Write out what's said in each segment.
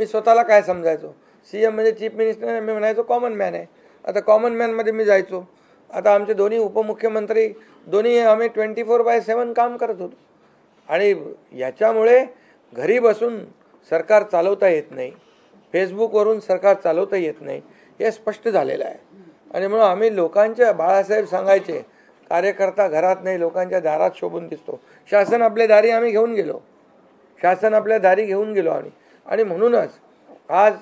मी स्वतःला काय समजायचो, CM म्हणजे चीफ मिनिस्टर, मी म्हणायचो कॉमन मॅन आहे. आता कॉमन मॅनमध्ये मी जायचो. आता आमचे दोन्ही उपमुख्यमंत्री दोन्ही आम्ही 24/7 काम करत होतो. आणि याच्यामुळे घरी बसून सरकार चालवता येत नाही, फेसबुकवरून सरकार चालवता येत नाही, हे स्पष्ट झालेलं आहे. आणि म्हणून आम्ही लोकांच्या, बाळासाहेब सांगायचे, कार्यकर्ता घरात नाही लोकांच्या दारात शोभून दिसतो. शासन आपल्या दारी आम्ही घेऊन गेलो, शासन आपल्या दारी घेऊन गेलो आम्ही. आणि म्हणूनच आज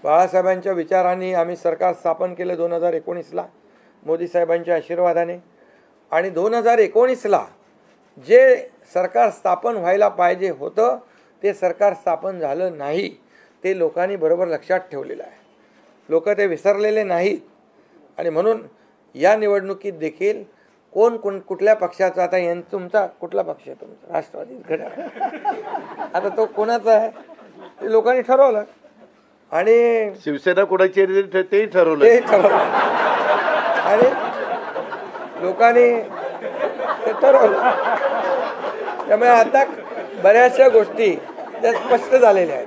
बाळासाहेबांच्या विचारांनी आम्ही सरकार स्थापन केलं 2019ला मोदी साहेबांच्या आशीर्वादाने. आणि 2019ला जे सरकार स्थापन व्हायला पाहिजे होतं ते सरकार स्थापन झालं नाही, ते लोकांनी बरोबर लक्षात ठेवलेलं आहे. लोक ते विसरलेले नाहीत. आणि म्हणून या निवडणुकीत देखील कोण कुठल्या पक्षाचा, आता तुमचा कुठला पक्ष आहे, तुमचा राष्ट्रवादी घड्याळ, आता तो कोणाचा आहे ते लोकांनी ठरवलं. आणि शिवसेना कोणाची तेही ठरवलं, आणि लोकांनी ते ठरवलं. त्यामुळे आता बऱ्याचशा गोष्टी त्या स्पष्ट झालेल्या आहेत.